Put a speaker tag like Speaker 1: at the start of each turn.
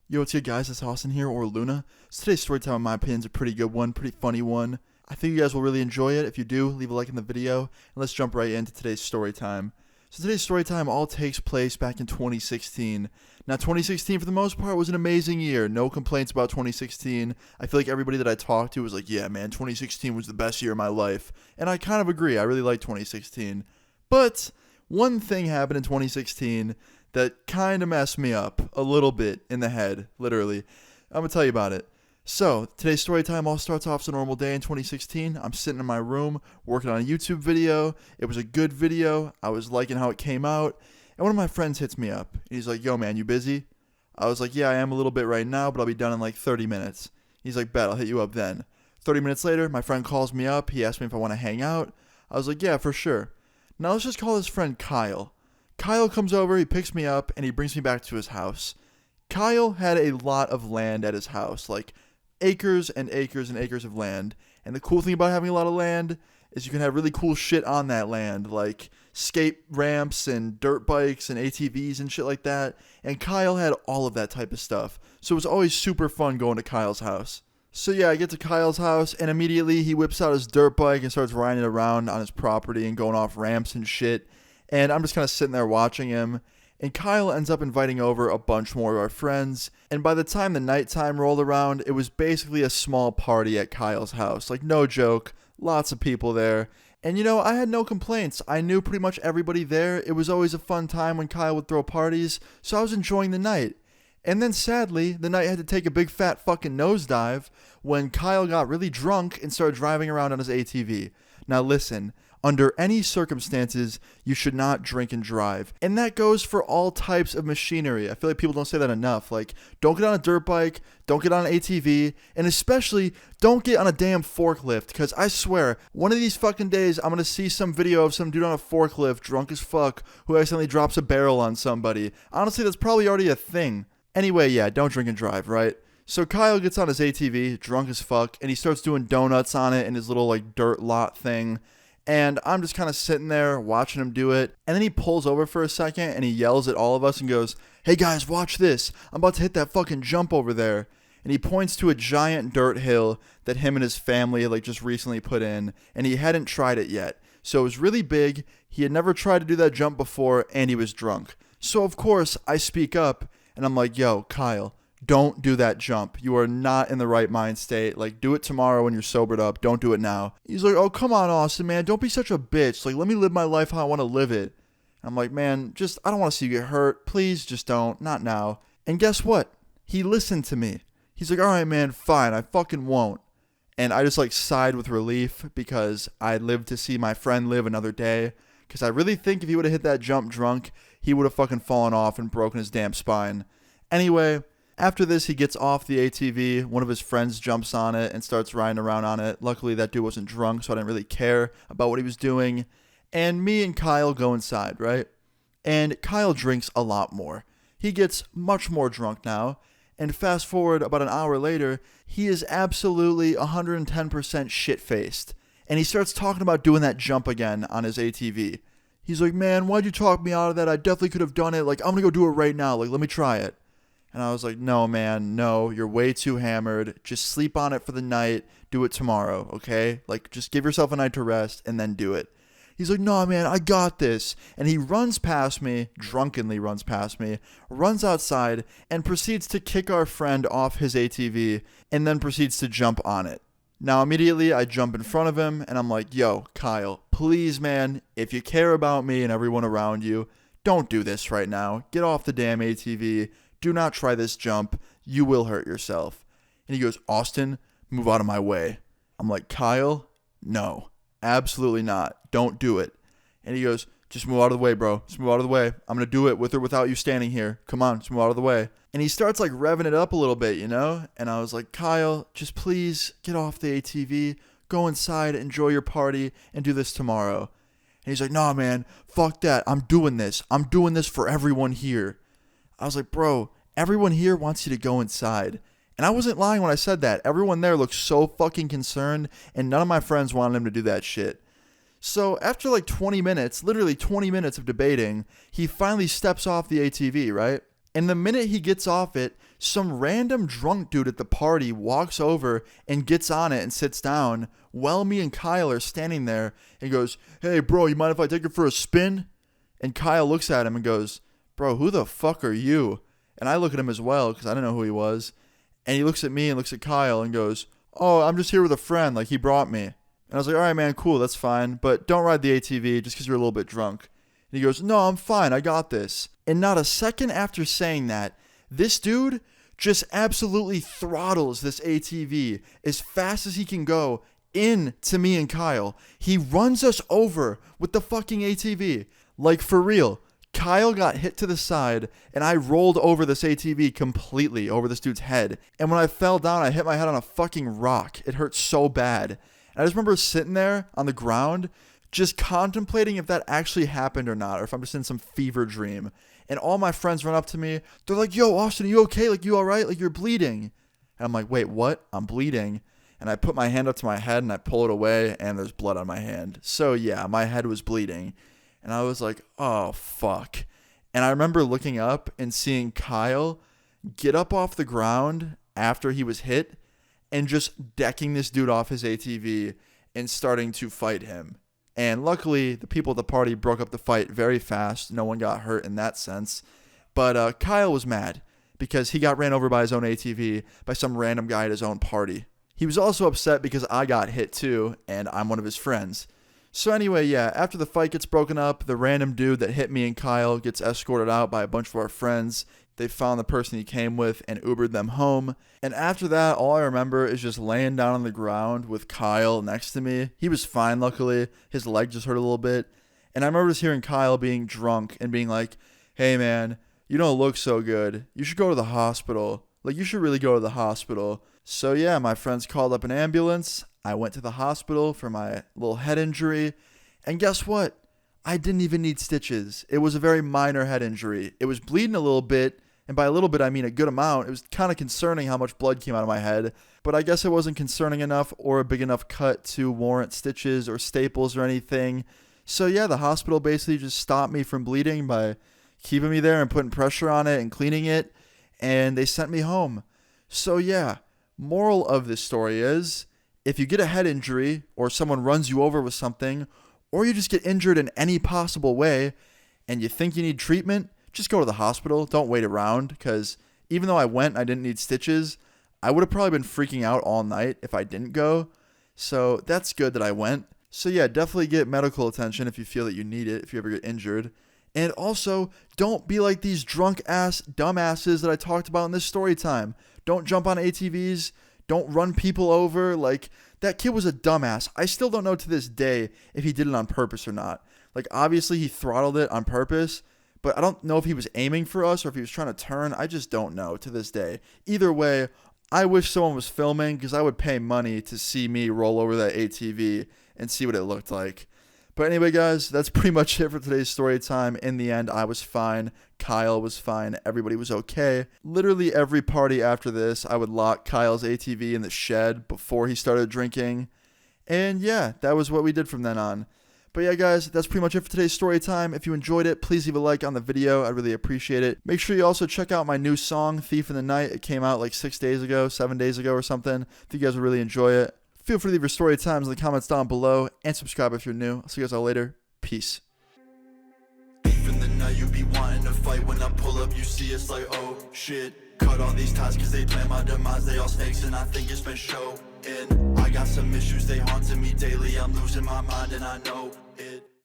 Speaker 1: Yo, what's good, guys? It's Austin here, or Luna. So today's story time, in my opinion, is a pretty good one, pretty funny one. I think you guys will really enjoy it. If you do, leave a like in the video, and let's jump right into today's story time. So today's story time all takes place back in 2016. Now, 2016, for the most part, was an amazing year. No complaints about 2016. I feel like everybody that I talked to was like, yeah, man, 2016 was the best year of my life. And I kind of agree. I really like 2016. But one thing happened in 2016 that kind of messed me up a little bit in the head, literally. I'm going to tell you about it. So, today's story time all starts off as a normal day in 2016. I'm sitting in my room working on a YouTube video. It was a good video. I was liking how it came out. And one of my friends hits me up. He's like, yo, man, you busy? I was like, yeah, I am a little bit right now, but I'll be done in like 30 minutes. He's like, bet, I'll hit you up then. 30 minutes later, my friend calls me up. He asked me if I want to hang out. I was like, yeah, for sure. Now, let's just call his friend Kyle. Kyle comes over, he picks me up, and he brings me back to his house. Kyle had a lot of land at his house, like acres and acres and acres of land. And the cool thing about having a lot of land is you can have really cool shit on that land, like skate ramps and dirt bikes and ATVs and shit like that. And Kyle had all of that type of stuff. So it was always super fun going to Kyle's house. So yeah, I get to Kyle's house, and immediately he whips out his dirt bike and starts riding it around on his property and going off ramps and shit. And I'm just kind of sitting there watching him. And Kyle ends up inviting over a bunch more of our friends. And by the time the nighttime rolled around, it was basically a small party at Kyle's house. Like, no joke. Lots of people there. And, you know, I had no complaints. I knew pretty much everybody there. It was always a fun time when Kyle would throw parties. So I was enjoying the night. And then, sadly, the night had to take a big fat fucking nosedive when Kyle got really drunk and started driving around on his ATV. Now, listen. Under any circumstances, you should not drink and drive. And that goes for all types of machinery. I feel like people don't say that enough. Like, don't get on a dirt bike, don't get on an ATV, and especially don't get on a damn forklift. Because I swear, one of these fucking days, I'm going to see some video of some dude on a forklift, drunk as fuck, who accidentally drops a barrel on somebody. Honestly, that's probably already a thing. Anyway, yeah, don't drink and drive, right? So Kyle gets on his ATV, drunk as fuck, and he starts doing donuts on it in his little, like, dirt lot thing. And I'm just kind of sitting there watching him do it. And then he pulls over for a second and he yells at all of us and goes, hey guys, watch this. I'm about to hit that fucking jump over there. And he points to a giant dirt hill that him and his family had like just recently put in. And he hadn't tried it yet. So it was really big. He had never tried to do that jump before and he was drunk. So of course I speak up and I'm like, yo, Kyle, don't do that jump. You are not in the right mind state. Like, do it tomorrow when you're sobered up. Don't do it now. He's like, oh, come on, Austin, man. Don't be such a bitch. Like, let me live my life how I want to live it. I'm like, man, I don't want to see you get hurt. Please, just don't. Not now. And guess what? He listened to me. He's like, all right, man, fine. I fucking won't. And I just, like, sighed with relief because I lived to see my friend live another day. Because I really think if he would have hit that jump drunk, he would have fucking fallen off and broken his damn spine. Anyway, after this, he gets off the ATV. One of his friends jumps on it and starts riding around on it. Luckily, that dude wasn't drunk, so I didn't really care about what he was doing. And me and Kyle go inside, right? And Kyle drinks a lot more. He gets much more drunk now. And fast forward about an hour later, he is absolutely 110% shit-faced. And he starts talking about doing that jump again on his ATV. He's like, man, why'd you talk me out of that? I definitely could have done it. Like, I'm going to go do it right now. Like, let me try it. And I was like, no, man, no, you're way too hammered. Just sleep on it for the night. Do it tomorrow, okay? Like, just give yourself a night to rest and then do it. He's like, no, man, I got this. And he runs past me, drunkenly runs past me, runs outside, and proceeds to kick our friend off his ATV and then proceeds to jump on it. Now, immediately, I jump in front of him, and I'm like, yo, Kyle, please, man, if you care about me and everyone around you, don't do this right now. Get off the damn ATV. Do not try this jump. You will hurt yourself. And he goes, Austin, move out of my way. I'm like, Kyle, no, absolutely not. Don't do it. And he goes, just move out of the way, bro. Just move out of the way. I'm going to do it with or without you standing here. Come on, just move out of the way. And he starts like revving it up a little bit, you know? And I was like, Kyle, just please get off the ATV. Go inside, enjoy your party, and do this tomorrow. And he's like, nah, man, fuck that. I'm doing this. I'm doing this for everyone here. I was like, bro, everyone here wants you to go inside. And I wasn't lying when I said that. Everyone there looked so fucking concerned, and none of my friends wanted him to do that shit. So after like 20 minutes, literally 20 minutes of debating, he finally steps off the ATV, right? And the minute he gets off it, some random drunk dude at the party walks over and gets on it and sits down while me and Kyle are standing there and goes, "Hey bro, you mind if I take it for a spin?" And Kyle looks at him and goes, "Bro, who the fuck are you?" And I look at him as well because I didn't know who he was. And he looks at me and looks at Kyle and goes, "Oh, I'm just here with a friend, like he brought me." And I was like, "All right, man, cool, that's fine. But don't ride the ATV just because you're a little bit drunk." And he goes, "No, I'm fine, I got this." And not a second after saying that, this dude just absolutely throttles this ATV as fast as he can go into me and Kyle. He runs us over with the fucking ATV. Like, for real. Kyle got hit to the side, and I rolled over this ATV completely over this dude's head. And when I fell down, I hit my head on a fucking rock. It hurt so bad. And I just remember sitting there on the ground, just contemplating if that actually happened or not, or if I'm just in some fever dream. And all my friends run up to me. They're like, "Yo, Austin, are you okay? Like, you all right? Like, you're bleeding." And I'm like, "Wait, what? I'm bleeding." And I put my hand up to my head and I pull it away, and there's blood on my hand. So yeah, my head was bleeding. And I was like, "Oh, fuck." And I remember looking up and seeing Kyle get up off the ground after he was hit and just decking this dude off his ATV and starting to fight him. And luckily, the people at the party broke up the fight very fast. No one got hurt in that sense. But Kyle was mad because he got ran over by his own ATV by some random guy at his own party. He was also upset because I got hit too, and I'm one of his friends. So anyway, yeah, after the fight gets broken up, the random dude that hit me and Kyle gets escorted out by a bunch of our friends. They found the person he came with and Ubered them home. And after that, all I remember is just laying down on the ground with Kyle next to me. He was fine, luckily. His leg just hurt a little bit. And I remember just hearing Kyle being drunk and being like, "Hey man, you don't look so good. You should go to the hospital. Like, you should really go to the hospital." So yeah, my friends called up an ambulance. I went to the hospital for my little head injury. And guess what? I didn't even need stitches. It was a very minor head injury. It was bleeding a little bit. And by a little bit, I mean a good amount. It was kind of concerning how much blood came out of my head. But I guess it wasn't concerning enough or a big enough cut to warrant stitches or staples or anything. So yeah, the hospital basically just stopped me from bleeding by keeping me there and putting pressure on it and cleaning it. And they sent me home. So yeah, moral of this story is, if you get a head injury or someone runs you over with something, or you just get injured in any possible way and you think you need treatment, just go to the hospital. Don't wait around, because even though I went and I didn't need stitches, I would have probably been freaking out all night if I didn't go. So that's good that I went. So yeah, definitely get medical attention if you feel that you need it, if you ever get injured. And also, don't be like these drunk ass dumbasses that I talked about in this story time. Don't jump on ATVs. Don't run people over. Like, that kid was a dumbass. I still don't know to this day if he did it on purpose or not. Like, obviously he throttled it on purpose, but I don't know if he was aiming for us or if he was trying to turn. I just don't know to this day. Either way, I wish someone was filming, because I would pay money to see me roll over that ATV and see what it looked like. But anyway, guys, that's pretty much it for today's story time. In the end, I was fine. Kyle was fine. Everybody was okay. Literally every party after this, I would lock Kyle's ATV in the shed before he started drinking. And yeah, that was what we did from then on. But yeah, guys, that's pretty much it for today's story time. If you enjoyed it, please leave a like on the video. I'd really appreciate it. Make sure you also check out my new song, Thief in the Night. It came out like 7 days ago or something. I think you guys will really enjoy it. Feel free to leave your story times in the comments down below, and subscribe if you're new. I'll see you guys all later. Peace.
Speaker 2: Thief in the night, you be wanting to fight. When I pull up, you see it's like, oh shit. Cut all these ties cause they plan my demise. They all snakes and I think it's been showing. I got some issues, they haunting me daily. I'm losing my mind and I know